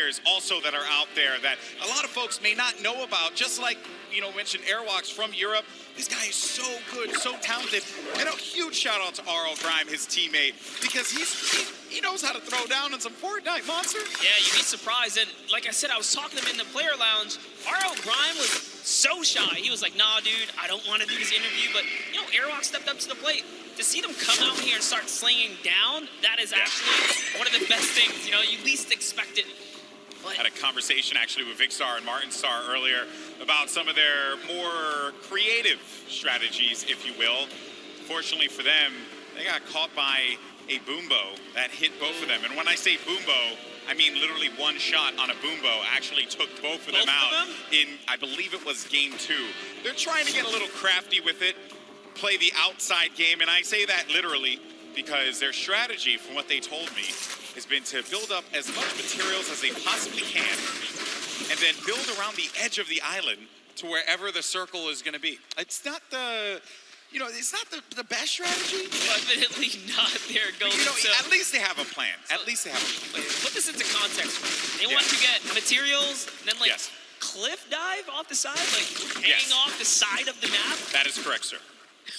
players also that are out there that a lot of folks may not know about, just like, mentioned Airwalks from Europe. This guy is so good, so talented. And a huge shout out to R.O. Grime, his teammate, because he knows how to throw down on some Fortnite, Monster. Yeah, you'd be surprised. And like I said, I was talking to him in the player lounge. R.O. Grime was so shy. He was like, nah, dude, I don't want to do this interview. But, Airwalk stepped up to the plate. To see them come out here and start slinging down, that is actually one of the best things. You least expect it. Had a conversation actually with Vicstar and Martin Star earlier about some of their more creative strategies, if you will. Fortunately for them, they got caught by a boombo that hit both of them. And when I say boombo, I mean literally one shot on a boombo actually took both of them out in, I believe it was game 2. They're trying to get a little crafty with it, play the outside game, and I say that literally because their strategy, from what they told me, has been to build up as much materials as they possibly can and then build around the edge of the island to wherever the circle is going to be. It's not the, it's not the best strategy. Definitely not their goal. At least they have a plan. At least they have a plan. Put this into context. They want to get materials, and then cliff dive off the side, hanging off the side of the map. That is correct, sir.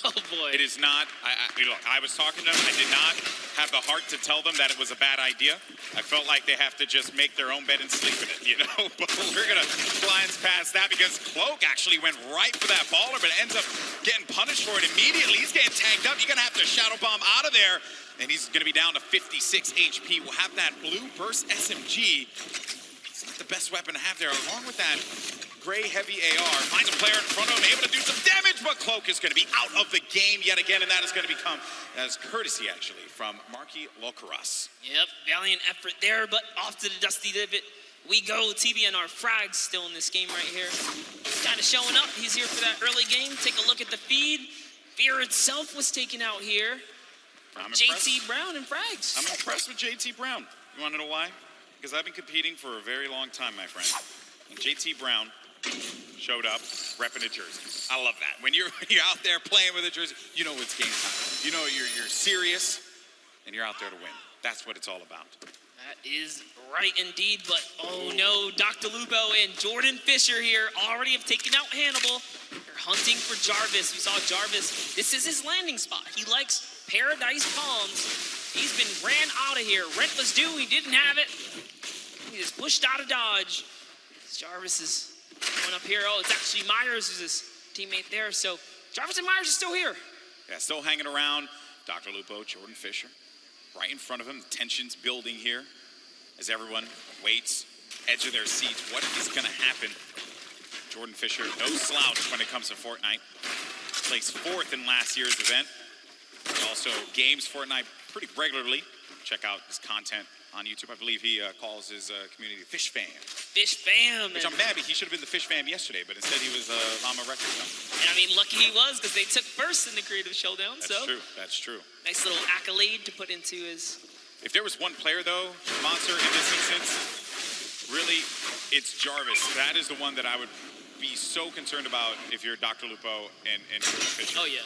Oh boy. It is not, look, I was talking to them, I did not have the heart to tell them that it was a bad idea. I felt like they have to just make their own bed and sleep in it, But we're gonna glance past that because Cloak actually went right for that baller, but ends up getting punished for it immediately. He's getting tagged up. You're gonna have to Shadow Bomb out of there, and he's gonna be down to 56 HP. We'll have that blue burst SMG. It's not the best weapon to have there, along with that gray heavy AR. Finds a player in front of him, able to do some damage, but Cloak is going to be out of the game yet again, and that is going to become, as courtesy actually, from Marky Locaras. Yep, valiant effort there, but off to the dusty divot we go. TBNR Frags still in this game right here. He's kind of showing up. He's here for that early game. Take a look at the feed. Fear itself was taken out here. JT Brown and Frags. I'm impressed with JT Brown. You want to know why? Because I've been competing for a very long time, my friend. And JT Brown showed up, repping a jersey. I love that. When you're out there playing with a jersey, you know it's game time. You're serious, and you're out there to win. That's what it's all about. That is right indeed, but oh no, Dr. Lupo and Jordan Fisher here already have taken out Hannibal. They're hunting for Jarvis. We saw Jarvis. This is his landing spot. He likes Paradise Palms. He's been ran out of here. Rent was due. He didn't have it. He just pushed out of Dodge. Jarvis is going up here. Oh, it's actually Myers who's his teammate there. So Jarvis and Myers are still here. Yeah, still hanging around. Dr. Lupo, Jordan Fisher, right in front of him. The tension's building here as everyone waits, edge of their seats. What is going to happen? Jordan Fisher, no slouch when it comes to Fortnite. Placed 4th in last year's event. He also games Fortnite pretty regularly. Check out his content on YouTube. I believe he calls his community Fish Fam. Fish Fam. Which I'm mad, he should have been the Fish Fam yesterday, but instead he was Llama Records. And I mean, lucky he was, because they took first in the Creative Showdown. That's true. That's true. Nice little accolade to put into his... If there was one player, though, Monster, in this instance, really, it's Jarvis. That is the one that I would be so concerned about if you're Dr. Lupo and Jordan Fisher. Oh, yeah.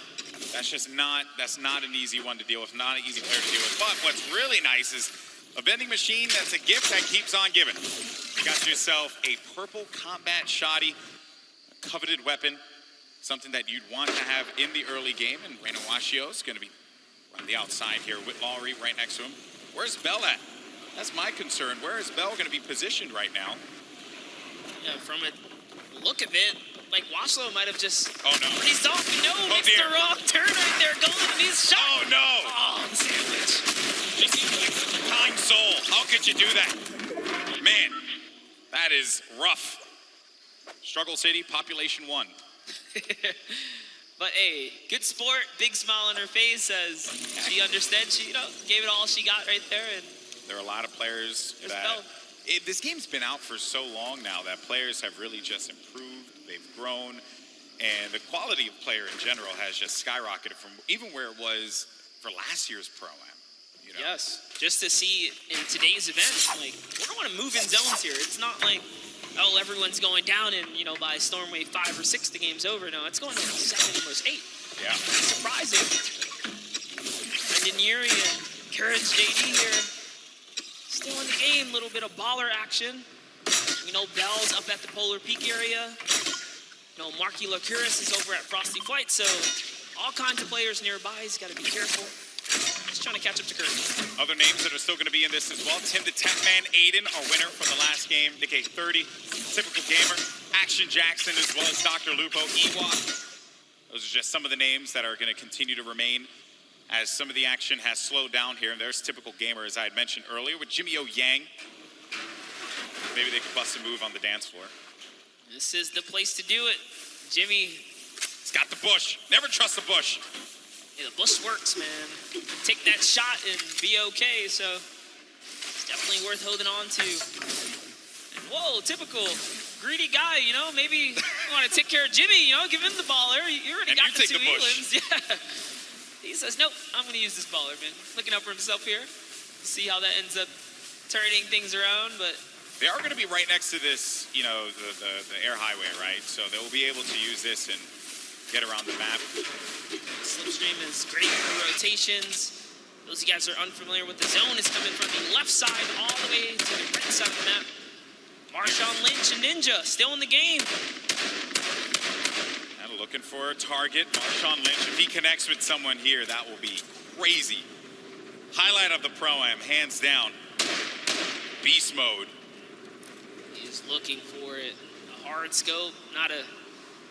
That's not an easy one to deal with, not an easy player to deal with. But what's really nice is a vending machine that's a gift that keeps on giving. You got yourself a purple combat shoddy, a coveted weapon, something that you'd want to have in the early game. And Reno Washio is going to be on the outside here with Lowry right next to him. Where's Bell at? That's my concern. Where is Bell going to be positioned right now? Yeah, from a look of it, like Washlow might have just breezed off. No, it's the wrong turn right there. Golden and he's shot. Oh no! Oh, the sandwich. Just seems like such a kind soul. How could you do that? Man, that is rough. Struggle City, population 1. But hey, good sport, big smile on her face as she understands. She, gave it all she got right there. And there are a lot of players this game's been out for so long now that players have really just improved. They've grown, and the quality of player in general has just skyrocketed from even where it was for last year's Pro-Am. Yes, just to see in today's event, like, we don't want to move in zones here. It's not like, oh, everyone's going down and, by Storm Wave 5 or 6, the game's over. No, it's going to 7, almost 8. Yeah. It's surprising. And Derniere and Courage JD here still in the game. Little bit of baller action. You know, Bell's up at the Polar Peak area. You know, Marky Lacuris is over at Frosty Flight, so all kinds of players nearby. He's got to be careful. Just trying to catch up to Curry. Other names that are still going to be in this as well. Tim the Tech Man, Aiden, our winner from the last game. Nick A30, Typical Gamer, Action Jackson, as well as Dr. Lupo, Ewok. Those are just some of the names that are going to continue to remain as some of the action has slowed down here. And there's Typical Gamer, as I had mentioned earlier, with Jimmy O Yang. Maybe they could bust a move on the dance floor. This is the place to do it. Jimmy. He's got the bush. Never trust the bush. Yeah, the bush works, man. Take that shot and be okay, so it's definitely worth holding on to. And whoa, Typical. Greedy guy, you know, maybe you want to take care of Jimmy, you know, give him the baller. You already got the two Elans. Yeah. He says, nope, I'm going to use this baller, man. Looking out for himself here. See how that ends up turning things around, but they are going to be right next to this, you know, the air highway, right? So they will be able to use this and get around the map. Slipstream is great for rotations. Those of you guys who are unfamiliar with the zone, is coming from the left side all the way to the right side of the map. Marshawn Lynch and Ninja still in the game. And looking for a target. Marshawn Lynch, if he connects with someone here, that will be crazy. Highlight of the Pro-Am, hands down. Beast mode. He's looking for it. A hard scope, not a...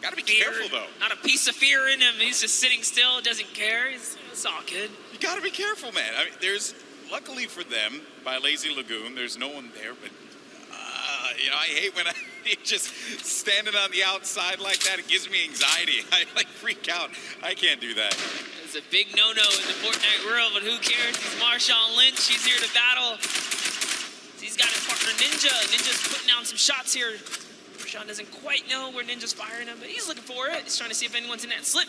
Gotta be careful, though. Not a piece of fear in him. He's just sitting still, doesn't care. It's all good. You gotta be careful, man. I mean, there's, luckily for them, by Lazy Lagoon, there's no one there, but you know, I hate when just standing on the outside like that. It gives me anxiety. I like freak out. I can't do that. It's a big no-no in the Fortnite world, but who cares? He's Marshawn Lynch. He's here to battle. He's got his partner Ninja. Ninja's putting down some shots here. Marshawn doesn't quite know where Ninja's firing him, but he's looking for it. He's trying to see if anyone's in that slip.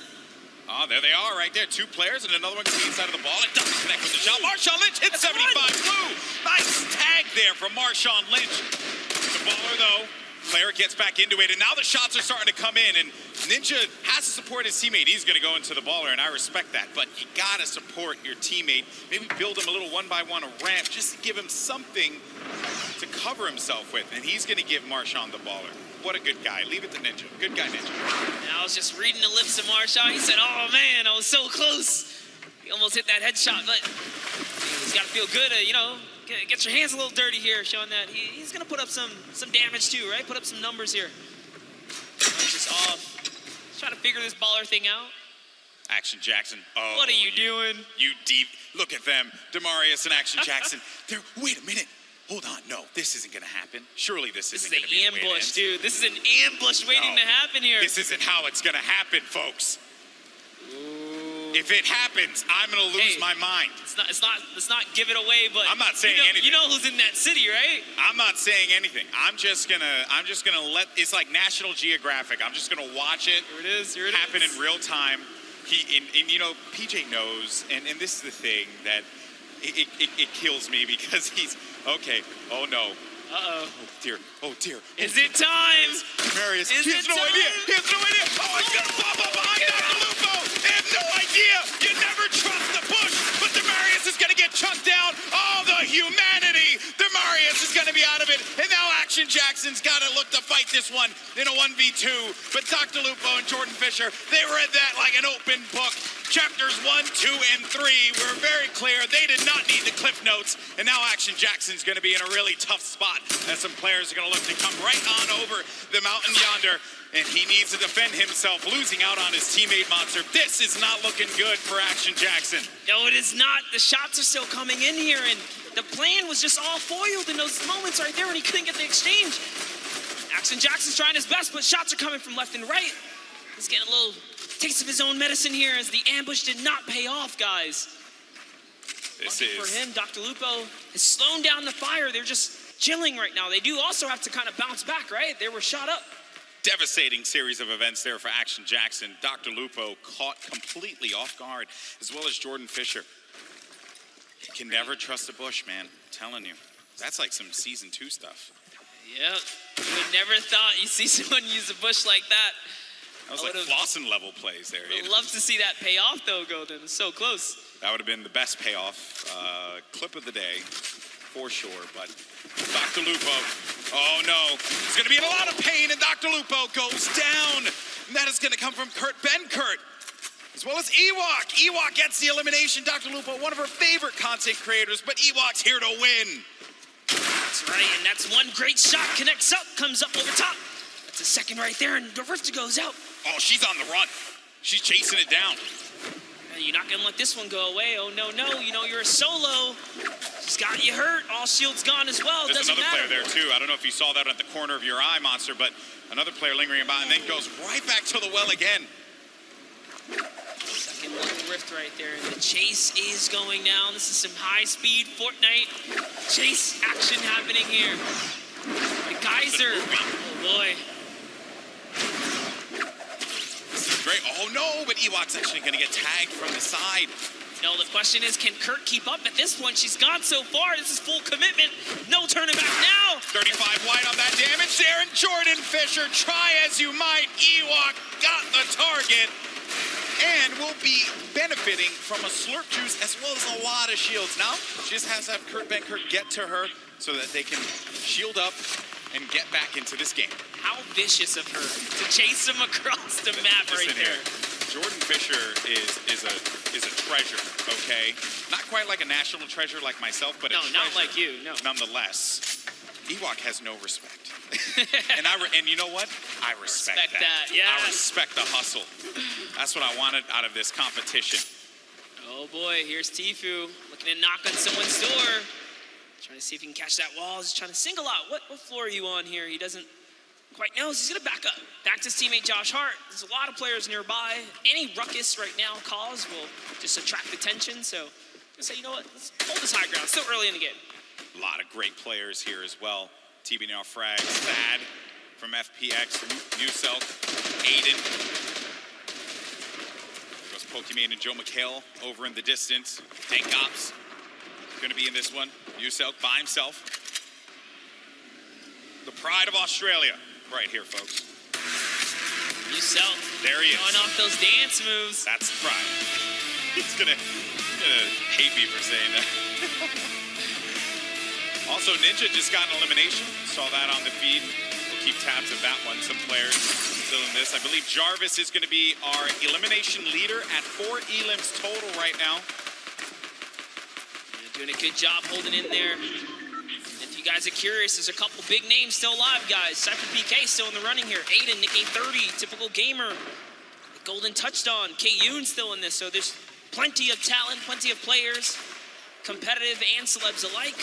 Oh, there they are right there. Two players, and another one can be inside of the ball. It doesn't connect with the shot. Marshawn Lynch hits 75 blue. Nice tag there from Marshawn Lynch. The baller, though, player gets back into it, and now the shots are starting to come in, and Ninja has to support his teammate. He's going to go into the baller, and I respect that, but you got to support your teammate. Maybe build him a little one-by-one, a ramp, just to give him something to cover himself with, and he's going to give Marshawn the baller. What a good guy. Leave it to Ninja. Good guy, Ninja. And I was just reading the lips of Marshawn. He said, oh, man, I was so close. He almost hit that headshot, but he's got to feel good, you know. Get your hands a little dirty here, showing that he's going to put up some damage too, right? Put up some numbers here. Just off. Just trying to figure this baller thing out. Action Jackson. Oh, what are you doing? You deep. Look at them. Demarius and Action Jackson. Wait a minute. Hold on. No, this isn't going to happen. Surely this isn't going to be an ambush, dude. This is an ambush waiting to happen here. This isn't how it's going to happen, folks. If it happens, I'm gonna lose my mind. Let's not give it away, but I'm not saying anything. You know who's in that city, right? I'm not saying anything. I'm just gonna let. It's like National Geographic. I'm just gonna watch it. Here it happen in real time. And you know, PJ knows, and this is the thing that it kills me because he's okay. Oh no. Uh-oh. Oh dear. Is it time? Marius, he has no idea. He has no idea. Oh, he's gonna pop up behind Dr. Lupo. They have no idea. You never trust the bush, but Demarius is gonna get chunked down. All the humanity. Demarius is gonna be out of it. And now Action Jackson's gotta look to fight this one in a 1v2. But Dr. Lupo and Jordan Fisher, they read that like an open book. Chapters 1, 2, and 3 were very clear. They did not need the cliff notes. And now Action Jackson's going to be in a really tough spot as some players are going to look to come right on over the mountain yonder. And he needs to defend himself, losing out on his teammate Monster. This is not looking good for Action Jackson. No, it is not. The shots are still coming in here, and the plan was just all foiled in those moments right there when he couldn't get the exchange. Action Jackson's trying his best, but shots are coming from left and right. He's getting a little taste of his own medicine here as the ambush did not pay off, guys. For him, Dr. Lupo has slowed down the fire. They're just chilling right now. They do also have to kind of bounce back, right? They were shot up. Devastating series of events there for Action Jackson. Dr. Lupo caught completely off guard, as well as Jordan Fisher. You can never trust the bush, man. I'm telling you. That's like some season 2 stuff. Yep. You would never thought you'd see someone use a bush like that. That was like Flossin level plays there. I'd love to see that pay off, though, Golden. It's so close. That would have been the best payoff. Clip of the day. for sure. But Dr. Lupo, oh no, he's going to be in a lot of pain, and Dr. Lupo goes down. And that is going to come from Kurt Benkert, as well as Ewok. Ewok gets the elimination. Dr. Lupo, one of her favorite content creators, but Ewok's here to win. That's right, and that's one great shot. Connects up, comes up over top. That's a second right there, and the Rifter goes out. Oh, she's on the run. She's chasing it down. You're not gonna let this one go away. Oh no, no, you know you're a solo. She's got you hurt. All shield's gone as well. There's Doesn't another matter. player there too. I don't know if you saw that at the corner of your eye, Monster, but another player lingering about and then goes right back to the well again. Second little rift right there. The chase is going down. This is some high-speed Fortnite chase action happening here. The geyser. Oh boy. Great. Oh no, but Ewok's actually going to get tagged from the side. No, the question is, can Kurt keep up? At this point, she's gone so far. This is full commitment. No turning back now. 35 wide on that damage there, and Jordan Fisher, try as you might. Ewok got the target and will be benefiting from a slurp juice as well as a lot of shields. Now, she just has to have Kurt Benkert get to her so that they can shield up and get back into this game. How vicious of her to chase him across the map right there. Jordan Fisher is a treasure, okay? Not quite like a national treasure like myself, but no, a treasure. not like you, no. Nonetheless, Ewok has no respect. and you know what? I respect that. Yeah. I respect the hustle. That's what I wanted out of this competition. Oh boy, here's Tfue looking to knock on someone's door. Trying to see if he can catch that wall. He's trying to single out. What floor are you on here? He doesn't quite know. He's going to back up. Back to his teammate Josh Hart. There's a lot of players nearby. Any ruckus right now caused will just attract attention. So I say, you know what? Let's hold this high ground. It's still early in the game. A lot of great players here as well. TB now frags, Thad from FPX, Muselk, Aiden. There goes Pokemon and Joe McHale over in the distance. Tank Ops going to be in this one. Muselk by himself. The pride of Australia right here, folks. Muselk. There he is. Going off those dance moves. That's the pride. He's gonna hate me for saying that. Also, Ninja just got an elimination. Saw that on the feed. We'll keep tabs of that one. Some players still in this. I believe Jarvis is going to be our elimination leader at 4 elims total right now. Yeah, doing a good job holding in there. If you guys are curious, there's a couple big names still alive, guys. Cypher PK still in the running here. Aiden, Nick A30, typical gamer. Golden touched on. K-Yoon still in this. So there's plenty of talent, plenty of players, competitive and celebs alike.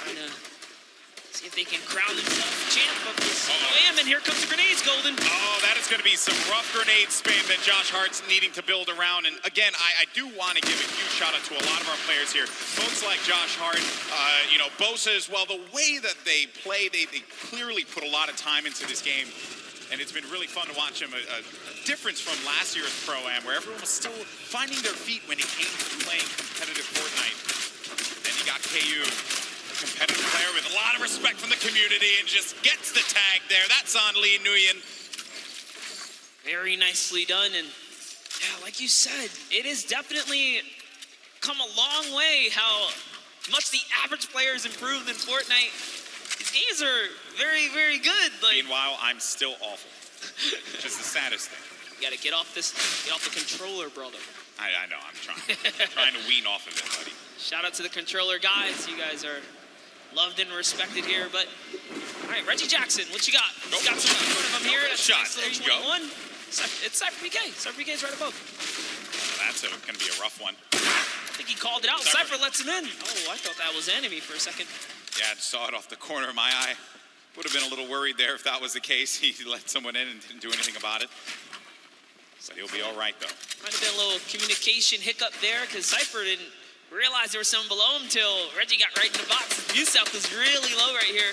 Trying to see if they can crown themselves champ of this. Oh, and here comes the grenades, Golden. Oh, that is going to be some rough grenade spam that Josh Hart's needing to build around. And again, I do want to give a huge shout out to a lot of our players here. Folks like Josh Hart, Bosa as well. The way that they play, they clearly put a lot of time into this game. And it's been really fun to watch them. A difference from last year's Pro-Am, where everyone was still finding their feet when it came to playing competitive Fortnite. Then you got KU, a competitive player with a lot of respect from the community, and just gets the tag there. That's on Lee Nguyen. Very nicely done. And yeah, like you said, it has definitely come a long way how much the average player has improved in Fortnite. These games are very, very good. Meanwhile, I'm still awful, which is the saddest thing. You gotta get off the controller, brother. I know, I'm trying to wean off of it, buddy. Shout out to the controller guys. You guys are loved and respected here. But all right, Reggie Jackson, what you got? He's got some of them here. That's Shot. nice, There you go. It's Cypher PK. Cypher PK's right above. That's going to be a rough one. I think he called it out. Cypher lets him in. Oh, I thought that was enemy for a second. Yeah, I saw it off the corner of my eye. Would have been a little worried there if that was the case. He let someone in and didn't do anything about it. So he'll be all right, though. Might have been a little communication hiccup there because Cypher didn't realize there was someone below him until Reggie got right in the box. Muselk was really low right here.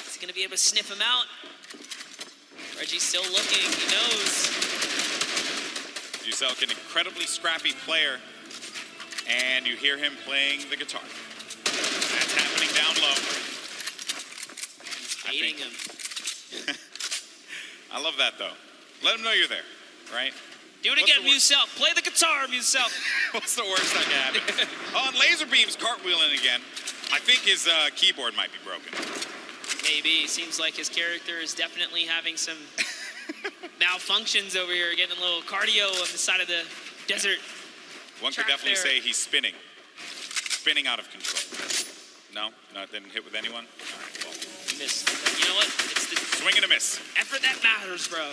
Is he going to be able to sniff him out? Reggie's still looking. He knows. Muselk, an incredibly scrappy player. And you hear him playing the guitar. That's happening down low. He's hating him. I love that, though. Let him know you're there, right? Do it again, Musel. Play the guitar, Musel. What's the worst that can happen? On laser beams, cartwheeling again. I think his keyboard might be broken. Maybe. Seems like his character is definitely having some malfunctions over here, getting a little cardio on the side of the desert. One could definitely say he's spinning. Spinning out of control. No, it didn't hit with anyone. All right, well. Missed. You know what? It's the swing and a miss. Effort that matters, bro.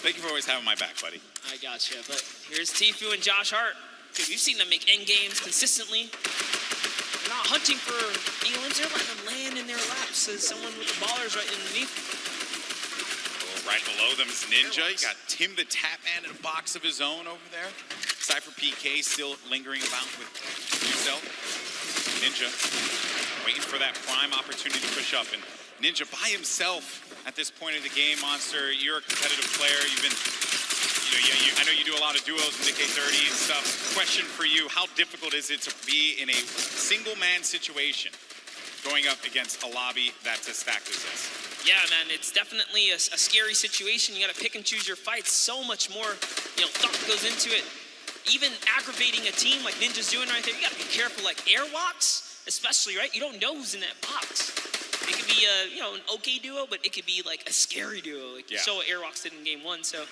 Thank you for always having my back, buddy. I gotcha. But here's Tfue and Josh Hart. Dude, we've seen them make end games consistently. They're not hunting for elims. They're letting them land in their laps as someone with the ballers right underneath. Right below them is Ninja. You got Tim the Tap Man in a box of his own over there. Cypher PK still lingering about with Musel. Ninja waiting for that prime opportunity to push up. And Ninja by himself at this point of the game. Monster, you're a competitive player. You've been, I know you do a lot of duos in the K30 and stuff. Question for you, how difficult is it to be in a single man situation going up against a lobby that's as stacked as this? Yeah, man, it's definitely a scary situation. You got to pick and choose your fights. So much more, thought goes into it. Even aggravating a team like Ninja's doing right there, you got to be careful. Like airwalks, especially, right? You don't know who's in that box. It could be an okay duo, but it could be like a scary duo. Like you saw what airwalks did in game 1. So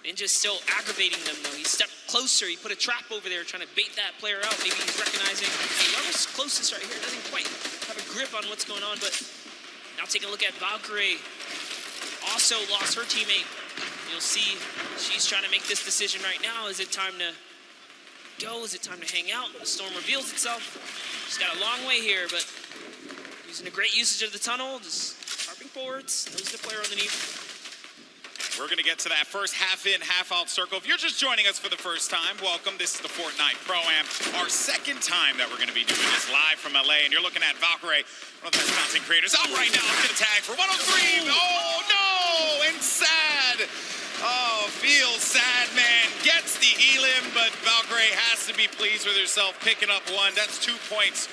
Ninja's still aggravating them though. He stepped closer. He put a trap over there trying to bait that player out. Maybe he's recognizing, hey, whoever's closest right here doesn't quite have a grip on what's going on. But now taking a look at Valkyrie. Also lost her teammate. You'll see she's trying to make this decision right now. Is it time to go? Is it time to hang out? The storm reveals itself. She's got a long way here, but using a great usage of the tunnel, just harping forwards. Knows the player underneath. We're going to get to that first half-in, half-out circle. If you're just joining us for the first time, welcome. This is the Fortnite Pro-Am, our second time that we're going to be doing this live from LA. And you're looking at Valkyrie, one of the best content creators out right now. Let's get a tag for 103. Oh, no! And sad. Oh, feels sad, man. Gets the elim, but Valkyrie has to be pleased with herself picking up one. That's 2 points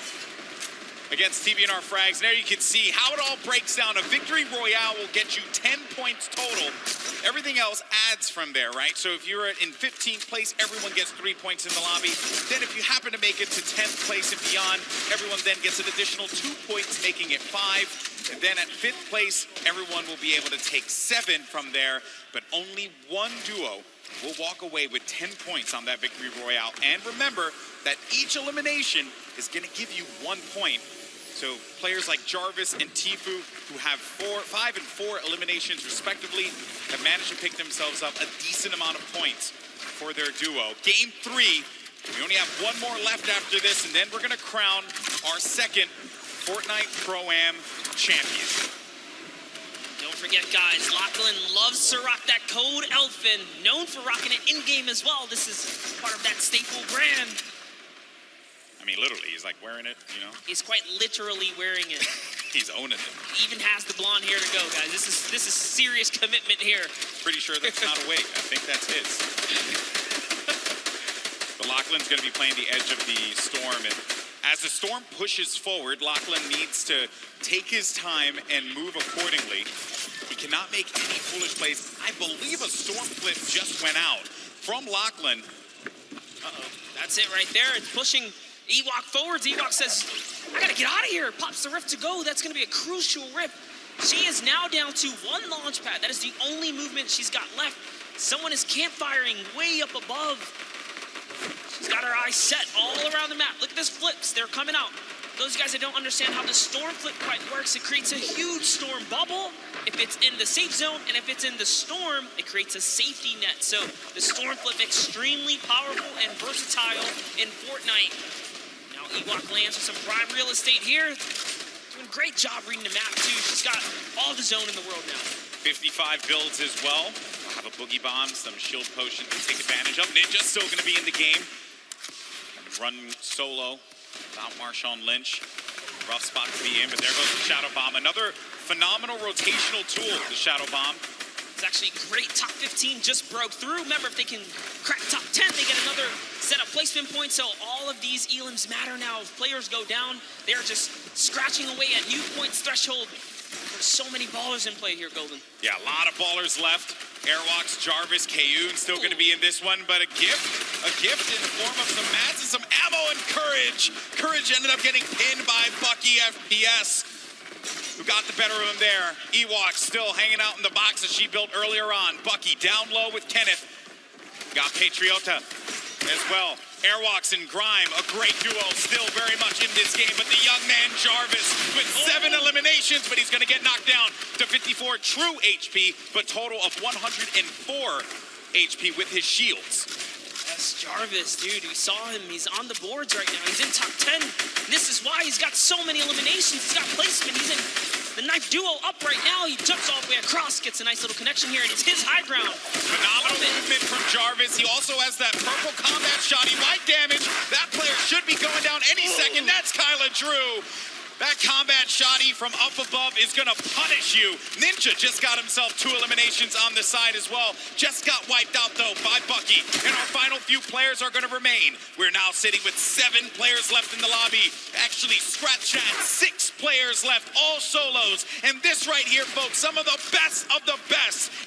against TBNR Frags. There you can see how it all breaks down. A victory royale will get you 10 points total. Everything else adds from there, right? So if you're in 15th place, everyone gets 3 points in the lobby. Then if you happen to make it to 10th place and beyond, everyone then gets an additional 2 points, making it 5. And then at 5th place, everyone will be able to take 7 from there, but only one duo will walk away with 10 points on that victory royale. And remember that each elimination is going to give you 1 point. So players like Jarvis and Tfue, who have 5 and 4 eliminations respectively, have managed to pick themselves up a decent amount of points for their duo. Game 3, we only have one more left after this, and then we're going to crown our second Fortnite Pro-Am champion. Don't forget, guys, Lachlan loves to rock that code Elfin, known for rocking it in-game as well. This is part of that staple brand. I mean, literally, he's like wearing it, He's quite literally wearing it. He's owning it. He even has the blonde hair to go, guys. This is serious commitment here. Pretty sure that's not a wig. I think that's his. But Lachlan's going to be playing the edge of the storm, and as the storm pushes forward, Lachlan needs to take his time and move accordingly. He cannot make any foolish plays. I believe a storm flip just went out from Lachlan. Uh-oh. That's it right there. It's pushing Ewok forwards. Ewok says, I gotta get out of here. Pops the rift to go. That's gonna be a crucial rift. She is now down to 1 launch pad. That is the only movement she's got left. Someone is campfiring way up above. She's got her eyes set all around the map. Look at this flips. They're coming out. Those guys that don't understand how the storm flip quite works, it creates a huge storm bubble if it's in the safe zone, and if it's in the storm, it creates a safety net. So the storm flip extremely powerful and versatile in Fortnite. Now Ewok lands with some prime real estate here. Doing a great job reading the map too. She's got all the zone in the world now. 55 builds as well. We'll have a boogie bomb, some shield potion to take advantage of. Ninja's still going to be in the game. Run solo without Marshawn Lynch. Rough spot to be in, but there goes the Shadow Bomb. Another phenomenal rotational tool, the Shadow Bomb. It's actually great. Top 15 just broke through. Remember, if they can crack top 10, they get another set of placement points. So all of these elims matter now. If players go down, they're just scratching away at new points threshold. There's so many ballers in play here, Golden. Yeah, a lot of ballers left. Airwalks, Jarvis, Kayun still going to be in this one, but a gift in the form of some mats and some ammo and Courage. Courage ended up getting pinned by Bucky FPS, who got the better of him there. Ewok still hanging out in the box that she built earlier on. Bucky down low with Kenneth. Got Patriota as well. Airwalks and Grime, a great duo, still very much in this game, but the young man Jarvis with 7 eliminations, but he's gonna get knocked down to 54 true HP, but total of 104 HP with his shields. Yes, Jarvis, dude, we saw him. He's on the boards right now. He's in top 10. This is why he's got so many eliminations. He's got placement. He's in the knife duo up right now. He jumps all the way across, gets a nice little connection here, and it's his high ground. Phenomenal movement from Jarvis. He also has that purple combat shot. He might damage. That player should be going down any second. That's Kyla Drew. That combat shotty from up above is gonna punish you. Ninja just got himself 2 eliminations on the side as well. Just got wiped out though by Bucky. And our final few players are gonna remain. We're now sitting with 7 players left in the lobby. Actually, scratch that, 6 players left, all solos. And this right here, folks, some of the best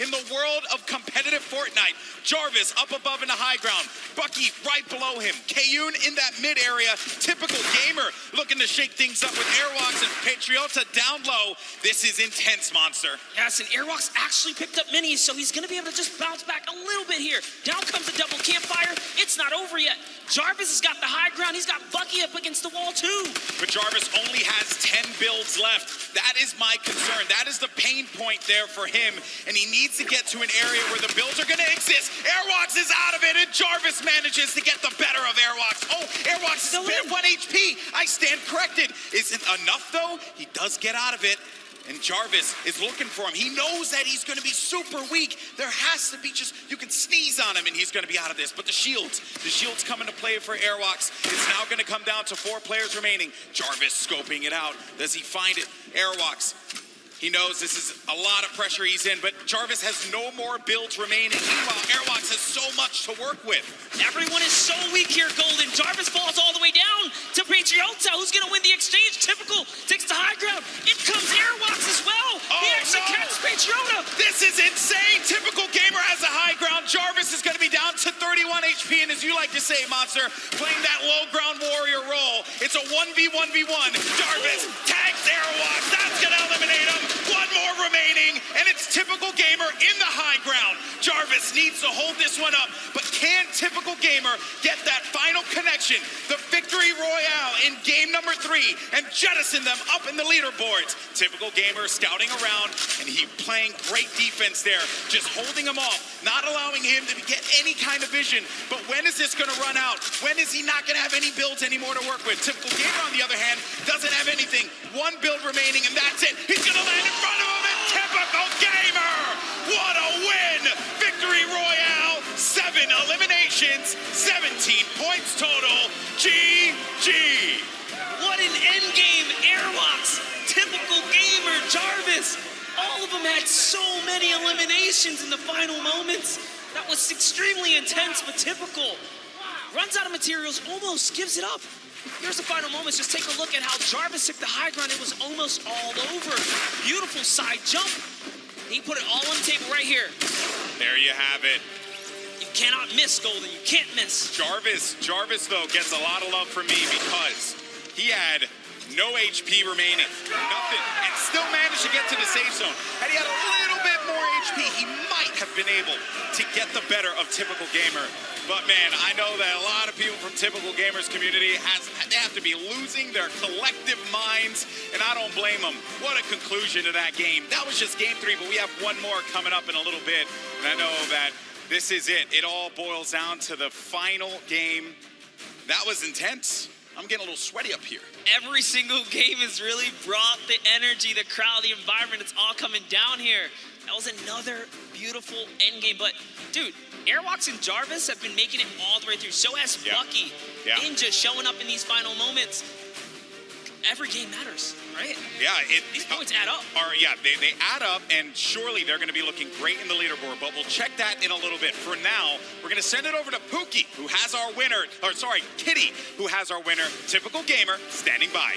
in the world of competitive Fortnite. Jarvis up above in the high ground. Bucky right below him. Kayun in that mid area. Typical gamer looking to shake things up with Airwalks and Patriota down low. This is intense, Monster. Yes, and Airwalks actually picked up minis, so he's going to be able to just bounce back a little bit here. Down comes a double campfire. It's not over yet. Jarvis has got the high ground. He's got Bucky up against the wall, too. But Jarvis only has 10 builds left. That is my concern. That is the pain point there for him, and he needs to get to an area where the builds are going to exist. Airwalks is out of it, and Jarvis manages to get the better of Airwalks. Oh, Airwalks is at 1 HP. I stand corrected. Isn't enough, though. He does get out of it, and Jarvis is looking for him. He knows that he's going to be super weak. There has to be just, you can sneeze on him, and he's going to be out of this. But the shields come into play for Airwalks. It's now going to come down to 4 players remaining. Jarvis scoping it out. Does he find it? Airwalks. He knows this is a lot of pressure he's in, but Jarvis has no more builds remaining. Meanwhile, Airwalks has so much to work with. Everyone is so weak here, Golden. Jarvis falls all the way down to Patriota, who's going to win the exchange. Typical takes the high ground. In comes Airwalks as well. He actually catches Patriota. This is insane. Typical gamer has a high ground. Jarvis is going to be down to 31 HP, and as you like to say, Monster, playing that low ground warrior role. It's a 1v1v1. Jarvis tags Airwalks. That's going to eliminate him. 1 more remaining, and it's Typical Gamer in the high ground. Jarvis needs to hold this one up, but can Typical Gamer get that final connection, the victory royale in game number 3, and jettison them up in the leaderboards? Typical Gamer scouting around, and he playing great defense there, just holding him off, not allowing him to get any kind of vision. But when is this going to run out? When is he not going to have any builds anymore to work with? Typical Gamer, on the other hand, doesn't have anything. 1 build remaining, and that's it. He's going to land in front of him, and Typical Gamer! What a win! Victory Royale, 7 eliminations, 17 points total. GG! What an endgame, Airwalks, Typical Gamer, Jarvis. All of them had so many eliminations in the final moments. That was extremely intense, but Typical runs out of materials, almost gives it up. Here's the final moments. Just take a look at how Jarvis took the high ground. It was almost all over. Beautiful side jump. He put it all on the table right here. There you have it. You cannot miss, Golden. You can't miss. Jarvis, though, gets a lot of love from me because he had no HP remaining, nothing, and still managed to get to the safe zone. Had he had a little bit more HP, he might have been able to get the better of Typical Gamer. But man, I know that a lot of people from Typical Gamer's community they have to be losing their collective minds, and I don't blame them. What a conclusion to that game. That was just game 3, but we have 1 more coming up in a little bit, and I know that this is it. It all boils down to the final game. That was intense. I'm getting a little sweaty up here. Every single game has really brought the energy, the crowd, the environment. It's all coming down here. That was another beautiful end game. But, dude, Airwalks and Jarvis have been making it all the way through. So has Bucky. Ninja showing up in these final moments. Every game matters, right? Yeah. These points add up. They add up, and surely they're going to be looking great in the leaderboard, but we'll check that in a little bit. For now, we're going to send it over to Pookie, who has our winner, Kitty, who has our winner, Typical Gamer, standing by.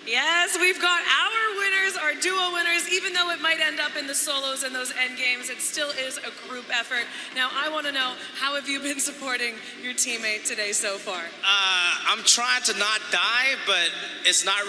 Yes, we've got our winners, are duo winners. Even though it might end up in the solos and those end games, it still is a group effort. Now, I want to know, how have you been supporting your teammate today so far? I'm trying to not die, but it's not really